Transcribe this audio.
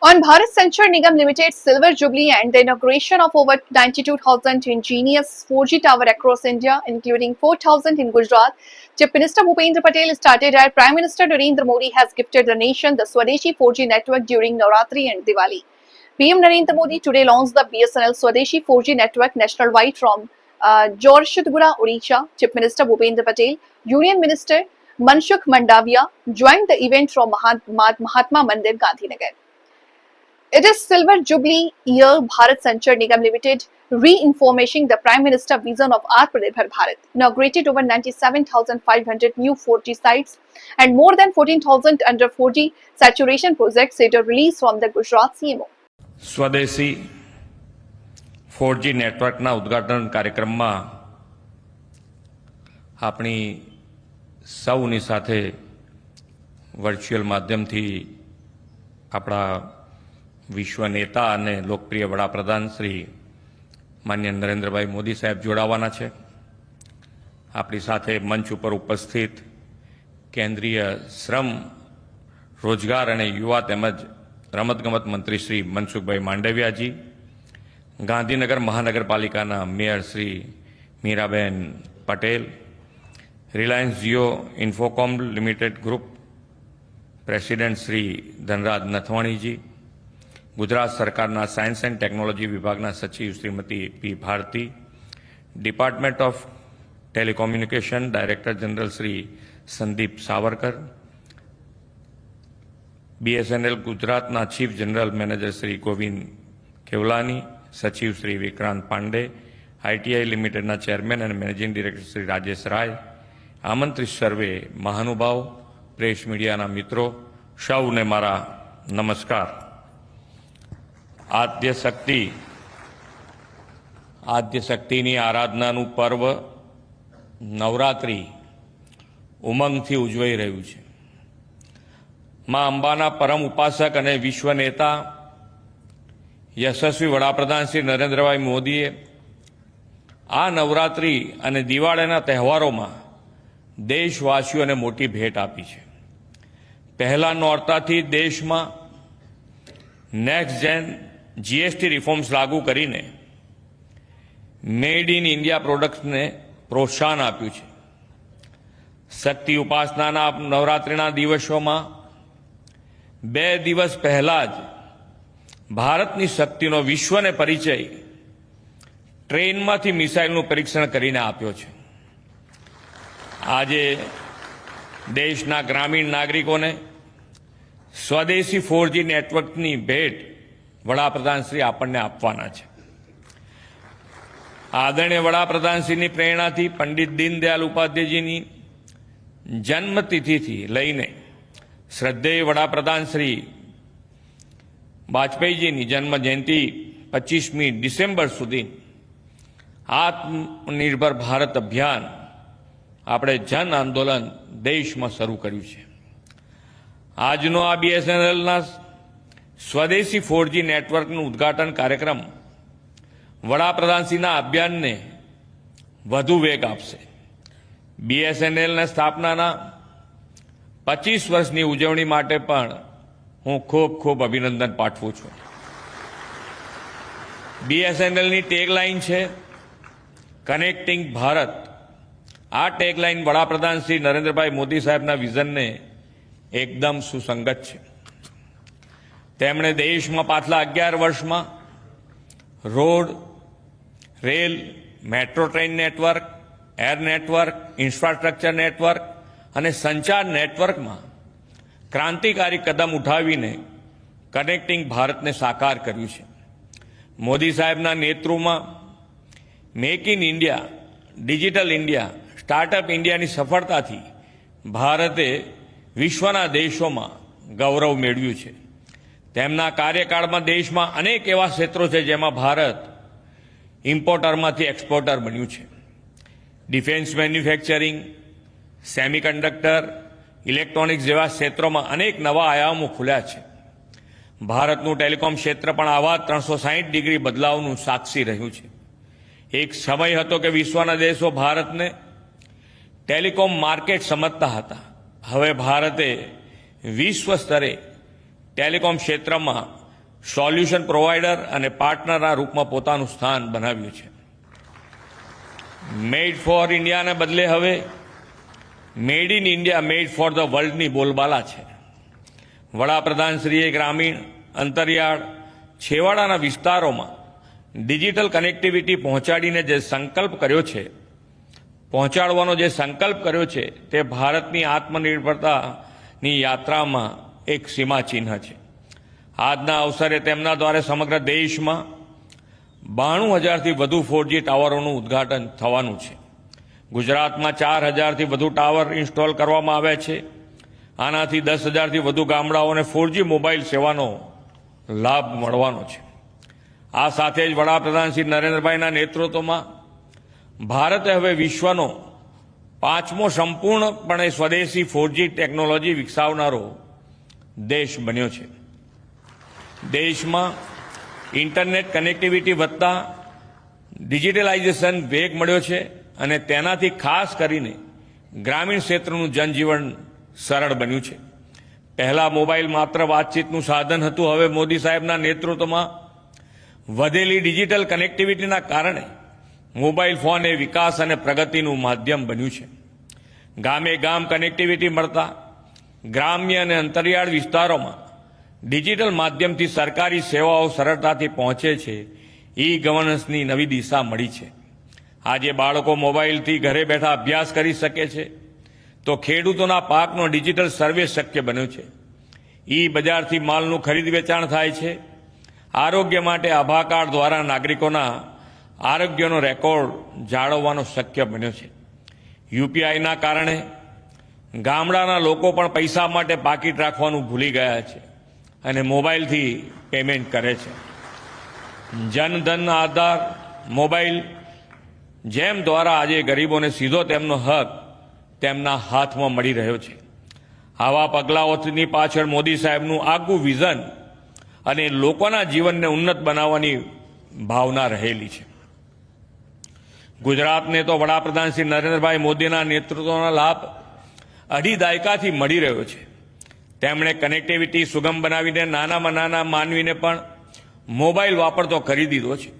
On Bharat Sanchar Nigam Limited's Silver Jubilee and the inauguration of over 92,000 ingenious 4G tower across India, including 4,000 in Gujarat, Chief Minister Bhupendra Patel started at Prime Minister Narendra Modi has gifted the nation the Swadeshi 4G network during Navratri and Diwali. PM Narendra Modi today launched the BSNL Swadeshi 4G network nationwide from Jamshedpura, Odisha. Chief Minister Bhupendra Patel, Union Minister Mansukh Mandavia joined the event from Mahatma Mandir, Gandhinagar. It is Silver Jubilee year. Bharat Sanchar Nigam Limited reinforcing the Prime Minister vision of Atmanirbhar Bharat, inaugurated over 97,500 new 4G sites and more than 14,000 under 4G saturation projects, said a release from the Gujarat CMO. સ્વદેશી 4G નેટવર્કના ઉદ્ઘાટન કાર્યક્રમમાં આપણી સૌની સાથે virtual માધ્યમથી આપણા વિશ્વ નેતા અને લોકપ્રિય વડાપ્રધાન શ્રી માન્ય નરેન્દ્રભાઈ મોદી સાહેબ જોડાવાના છે. આપણી સાથે મંચ ઉપર ઉપસ્થિત કેન્દ્રીય શ્રમ રોજગાર અને યુવા તેમજ રમતગમત મંત્રી શ્રી મનસુખભાઈ માંડવિયાજી, ગાંધીનગર મહાનગરપાલિકાના mayor Shri Miraben Patel, Reliance Jio Infocomm limited group president Shri Dhanraj નથવાણીજી, ગુજરાત સરકારના સાયન્સ એન્ડ ટેકનોલોજી વિભાગના સચિવ Shrimati P Bharati, department of telecommunication director general Shri Sandeep Savarkar, BSNL ગુજરાતના chief general manager Shri Govind Kewalani, સચિવ શ્રી વિક્રાંત પાંડે, ITI લિમિટેડના ચેરમેન અને મેનેજિંગ ડિરેક્ટર શ્રી રાજેશ રાય, આમંત્રિત સર્વે મહાનુભાવ, પ્રેસ મીડિયાના મિત્રો, સૌને મારા નમસ્કાર. આદ્યશક્તિની આરાધનાનું પર્વ નવરાત્રિ ઉમંગથી ઉજવાઈ રહ્યું છે. માં અંબાના પરમ ઉપાસક અને વિશ્વ નેતા યશસ્વી વડાપ્રધાન શ્રી નરેન્દ્રભાઈ મોદીએ આ નવરાત્રિ અને દિવાળીના તહેવારોમાં દેશવાસીઓને મોટી ભેટ આપી છે. પહેલા નોરતાથી દેશમાં નેક્સ્ટ જેન GST રિફોર્મ્સ લાગુ કરીને મેડ ઇન ઇન્ડિયા પ્રોડક્ટ્સને પ્રોત્સાહન આપ્યું છે. શક્તિ ઉપાસનાના નવરાત્રિના દિવસોમાં 2 દિવસ પહેલા જ ભારતની શક્તિનો વિશ્વને પરિચય ટ્રેનમાંથી મિસાઇલનું પરીક્ષણ કરીને આપ્યો છે. આજે દેશના ગ્રામીણ નાગરિકોને સ્વદેશી 4G નેટવર્કની ભેટ વડાપ્રધાનશ્રી આપણને આપવાના છે. આદરણીય વડાપ્રધાનશ્રીની પ્રેરણાથી પંડિત દીનદયાળ ઉપાધ્યાયજીની જન્મતિથિથી લઈને શ્રદ્ધેય વડાપ્રધાન શ્રી વાજપેયીજીની જન્મ જયંતિ 25મી ડિસેમ્બર સુધી આત્મનિર્ભર ભારત અભિયાન આપણે જન આંદોલન દેશમાં શરૂ કર્યું છે. આજનો આ BSNLના સ્વદેશી 4G નેટવર્કનું ઉદ્ઘાટન કાર્યક્રમ વડાપ્રધાનશ્રીના અભિયાનને વધુ વેગ આપશે. BSNLના સ્થાપનાના 25 વર્ષની ઉજવણી માટે પણ હું ખૂબ ખૂબ અભિનંદન પાઠવું છું. BSNLની ટેગલાઇન છે કનેક્ટિંગ ભારત. આ ટેગલાઇન વડાપ્રધાન શ્રી નરેન્દ્રભાઈ મોદી સાહેબના વિઝનને એકદમ સુસંગત છે. તેમણે દેશમાં પાછલા 11 વર્ષમાં road, rail, metro train network, air network, infrastructure network અને સંચાર નેટવર્કમાં ક્રાંતિકારી કદમ ઉઠાવીને કનેક્ટિંગ ભારતને સાકાર કર્યું છે. મોદી સાહેબના નેતૃત્વમાં make in India, digital India, startup ઇન્ડિયાની સફળતાથી ભારતે વિશ્વના દેશોમાં ગૌરવ મેળવ્યું છે. તેમના કાર્યકાળમાં દેશમાં અનેક એવા ક્ષેત્રો છે જેમાં ભારત ઇમ્પોર્ટરમાંથી એક્સપોર્ટર બન્યું છે. ડિફેન્સ મેન્યુફેક્ચરિંગ, સેમિકન્ડક્ટર, ઇલેક્ટ્રોનિક્સ જેવા ક્ષેત્રોમાં અનેક નવા આયામો ખુલ્યા છે. ભારતનું ટેલિકોમ ક્ષેત્ર પણ આવા 360 ડિગ્રી બદલાવનું સાક્ષી રહ્યું છે. એક સમય હતો કે વિશ્વના દેશો ભારતને ટેલિકોમ માર્કેટ સમજતા હતા. હવે ભારતે વિશ્વ સ્તરે ટેલિકોમ ક્ષેત્રમાં સોલ્યુશન પ્રોવાઈડર અને પાર્ટનરના રૂપમાં પોતાનું સ્થાન બનાવ્યું છે. મેડ ફોર ઇન્ડિયાને બદલે હવે made in India made for the વર્લ્ડની બોલબાલા છે. વડાપ્રધાનશ્રીએ ગ્રામીણ, અંતરિયાળ, છેવાડાના વિસ્તારોમાં ડિજિટલ કનેક્ટિવિટી પહોંચાડવાનો જે સંકલ્પ કર્યો છે તે ભારતની આત્મનિર્ભરતાની યાત્રામાં એક સીમાચિહ્ન છે. આજના અવસરે તેમના દ્વારા સમગ્ર દેશમાં 92,000થી વધુ 4G ટાવરોનું ઉદ્ઘાટન થવાનું છે. ગુજરાતમાં 4,000થી વધુ ટાવર ઇન્સ્ટોલ કરવામાં આવ્યા છે. આનાથી 10,000થી વધુ ગામડાઓને 4G મોબાઈલ સેવાનો લાભ મળવાનો છે. આ સાથે જ વડાપ્રધાન શ્રી નરેન્દ્રભાઈના નેતૃત્વમાં ભારતે હવે વિશ્વનો 5મો સંપૂર્ણપણે સ્વદેશી 4G ટેકનોલોજી વિકસાવનારો દેશ બન્યો છે. દેશમાં ઇન્ટરનેટ કનેક્ટિવિટી વધતા ડિજિટલાઇઝેશન વેગ મળ્યો છે અને તેનાથી ખાસ કરીને ગ્રામીણ ક્ષેત્રનું જનજીવન સરળ બન્યું છે. પહેલા મોબાઈલ માત્ર વાતચીતનું સાધન હતું. હવે મોદી સાહેબના નેતૃત્વમાં વધેલી ડિજિટલ કનેક્ટિવિટીના કારણે મોબાઈલ ફોન એ વિકાસ અને પ્રગતિનું માધ્યમ બન્યું છે. ગામે ગામ કનેક્ટિવિટી મળતા ગ્રામ્ય અને અંતરિયાળ વિસ્તારોમાં ડિજિટલ માધ્યમથી સરકારી સેવાઓ સરળતાથી પહોંચે છે. ઈ ગવર્નન્સની નવી દિશા મળી છે. આજે બાળકો મોબાઈલથી ઘરે બેઠા અભ્યાસ કરી શકે છે, તો ખેડૂતોના પાકનો ડિજિટલ સર્વે શક્ય બન્યો છે. ઈ બજારથી માલનું ખરીદ વેચાણ થાય છે. આરોગ્ય માટે આભા કાર્ડ દ્વારા નાગરિકોના આરોગ્યનો રેકોર્ડ જાળવવાનો શક્ય બન્યો છે. યુપીઆઈના કારણે ગામડાના લોકો પણ પૈસા માટે પાકીટ રાખવાનું ભૂલી ગયા છે અને મોબાઈલથી પેમેન્ટ કરે છે. જનધન આધાર મોબાઈલ જેમ દ્વારા આજે ગરીબોને સીધો તેમનો હક તેમના હાથમાં મળી રહ્યો છે. આવા પગલાઓની પાછળ મોદી સાહેબનું આગવું વિઝન અને લોકોના જીવનને ઉન્નત બનાવવાની ભાવના રહેલી છે. ગુજરાતને તો વડાપ્રધાન શ્રી નરેન્દ્રભાઈ મોદીના નેતૃત્વનો લાભ 2.5 દાયકાથી મળી રહ્યો છે. તેમણે કનેક્ટિવિટી સુગમ બનાવીને નાનામાં નાના માનવીને પણ મોબાઈલ વાપરતો કરી દીધો છે.